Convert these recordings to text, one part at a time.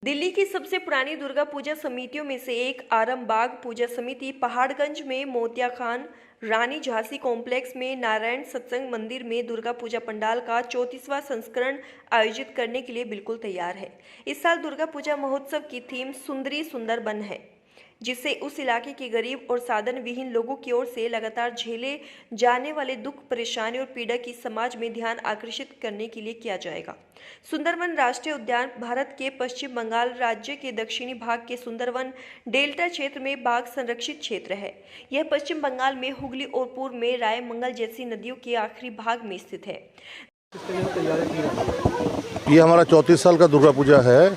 दिल्ली की सबसे पुरानी दुर्गा पूजा समितियों में से एक आरामबाग पूजा समिति पहाड़गंज में मोतिया खान रानी झांसी कॉम्प्लेक्स में नारायण सत्संग मंदिर में दुर्गा पूजा पंडाल का 34वां संस्करण आयोजित करने के लिए बिल्कुल तैयार है। इस साल दुर्गा पूजा महोत्सव की थीम सुंदरी सुंदर बन है, जिससे उस इलाके के गरीब और साधन विहीन लोगों की ओर से लगातार झेले जाने वाले दुख, परेशानी और पीड़ा की समाज में ध्यान आकर्षित करने के लिए किया जाएगा। सुंदरवन राष्ट्रीय उद्यान भारत के पश्चिम बंगाल राज्य के दक्षिणी भाग के सुंदरवन डेल्टा क्षेत्र में बाघ संरक्षित क्षेत्र है। यह पश्चिम बंगाल में हुगली और पूर्व में रायमंगल जैसी नदियों के आखिरी भाग में स्थित है। ये हमारा 34 साल का दुर्गा पूजा है।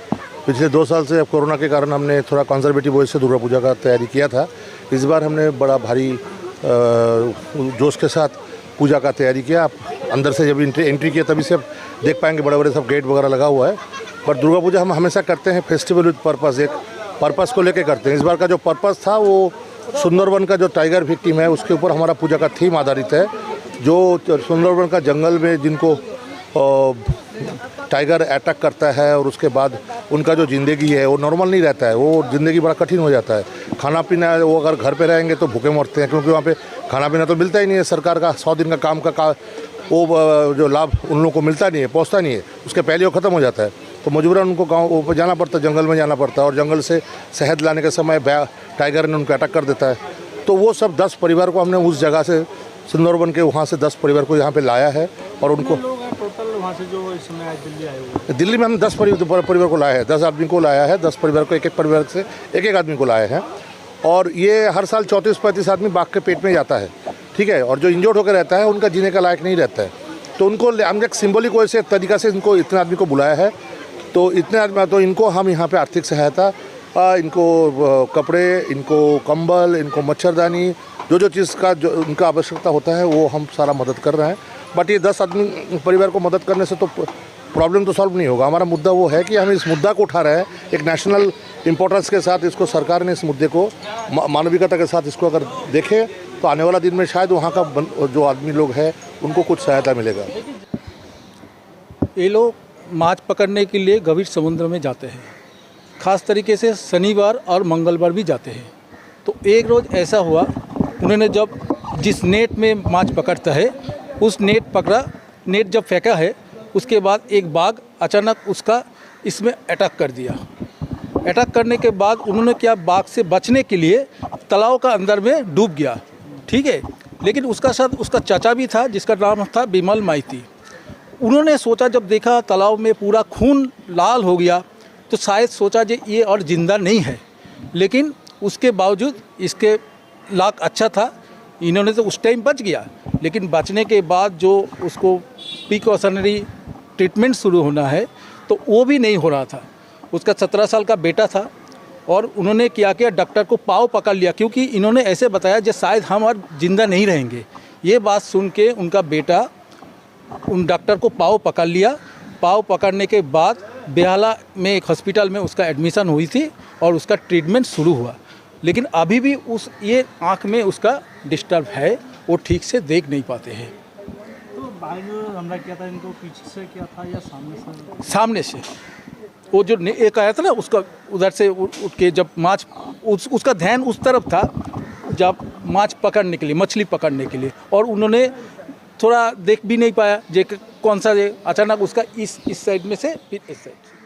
पिछले 2 साल से अब कोरोना के कारण हमने थोड़ा कंजर्वेटिव वजह से दुर्गा पूजा का तैयारी किया था। इस बार हमने बड़ा भारी जोश के साथ पूजा का तैयारी किया। आप अंदर से जब एंट्री किया तभी से आप देख पाएंगे बड़े बड़े सब गेट वगैरह लगा हुआ है। पर दुर्गा पूजा हम हमेशा करते हैं फेस्टिवल विद पर्पस, एक पर्पस को लेके करते हैं। इस बार का जो पर्पस था वो सुंदरवन का जो टाइगर विक्टिम है उसके ऊपर हमारा पूजा का थीम आधारित है। जो सुंदरवन का जंगल में जिनको टाइगर अटैक करता है और उसके बाद उनका जो ज़िंदगी है वो नॉर्मल नहीं रहता है, वो ज़िंदगी बड़ा कठिन हो जाता है। खाना पीना वो अगर घर पे रहेंगे तो भूखे मरते हैं, क्योंकि वहाँ पे खाना पीना तो मिलता ही नहीं है। सरकार का 100 दिन का काम का वो जो लाभ उन लोगों को मिलता नहीं है, पहुँचता नहीं है, उसके पहले वो ख़त्म हो जाता है। तो मजबूरन उनको गाँव पर जाना पड़ता है, जंगल में जाना पड़ता है, और जंगल से शहद लाने के समय टाइगर ने उनको अटैक कर देता है। तो वो सब 10 परिवार को हमने उस जगह से सुंदरवन के वहाँ से 10 परिवार को यहाँ पे लाया है। और उनको टोटल वहाँ से जो इस समय दिल्ली आए हुए, दिल्ली में हम 10 परिवार को लाया है, 10 आदमी को लाया है। 10 परिवार को, एक परिवार से एक आदमी को लाए हैं। और ये हर साल 34-35 आदमी बाघ के पेट में जाता है, ठीक है। और जो इंजर्ड होकर रहता है उनका जीने का लायक नहीं रहता है, तो उनको हम एक सिम्बॉलिक वैसे तरीका से इनको इतने आदमी को बुलाया है। तो इतने आदमी, तो इनको हम यहाँ पे आर्थिक सहायता, इनको कपड़े, इनको कंबल, इनको मच्छरदानी, जो चीज़ का जो उनका आवश्यकता होता है वो हम सारा मदद कर रहे हैं। बट ये 10 आदमी परिवार को मदद करने से तो प्रॉब्लम तो सॉल्व नहीं होगा। हमारा मुद्दा वो है कि हम इस मुद्दा को उठा रहे हैं एक नेशनल इम्पोर्टेंस के साथ। इसको सरकार ने इस मुद्दे को मानविकता के साथ इसको अगर देखे तो आने वाला दिन में शायद वहाँ का जो आदमी लोग हैं उनको कुछ सहायता मिलेगा। ये लोग माछ पकड़ने के लिए गंभीर समुद्र में जाते हैं, ख़ास तरीके से शनिवार और मंगलवार भी जाते हैं। तो एक रोज़ ऐसा हुआ, उन्होंने जब जिस नेट में माछ पकड़ता है उस नेट पकड़ा, नेट जब फेंका है उसके बाद एक बाघ अचानक उसका इसमें अटैक कर दिया। अटैक करने के बाद उन्होंने क्या, बाघ से बचने के लिए तालाब का अंदर में डूब गया, ठीक है। लेकिन उसका साथ उसका चाचा भी था जिसका नाम था बिमल माइती। उन्होंने सोचा, जब देखा तालाब में पूरा खून लाल हो गया तो शायद सोचा कि ये और ज़िंदा नहीं है। लेकिन उसके बावजूद इसके लाक अच्छा था, इन्होंने तो उस टाइम बच गया। लेकिन बचने के बाद जो उसको प्रिकॉशनरी ट्रीटमेंट शुरू होना है तो वो भी नहीं हो रहा था। उसका 17 साल का बेटा था और उन्होंने क्या किया, डॉक्टर को पाँव पकड़ लिया, क्योंकि इन्होंने ऐसे बताया कि शायद हम और ज़िंदा नहीं रहेंगे। ये बात सुन के उनका बेटा उन डॉक्टर को पाँव पकड़ लिया। पाँव पकड़ने के बाद बेहाला में एक हॉस्पिटल में उसका एडमिशन हुई थी और उसका ट्रीटमेंट शुरू हुआ। लेकिन अभी भी ये आँख में उसका डिस्टर्ब है, वो ठीक से देख नहीं पाते हैं। तो बाघ हमला किया था, इनको पीछे से किया था या सामने से? सामने से। वो जो एक आया था ना, उसका उधर से उठ के जब माछ, उसका ध्यान उस तरफ था जब माछ पकड़ने के लिए, मछली पकड़ने के लिए, और उन्होंने थोड़ा देख भी नहीं पाया जे कौन सा, अचानक उसका इस साइड में से फिर इस साइड।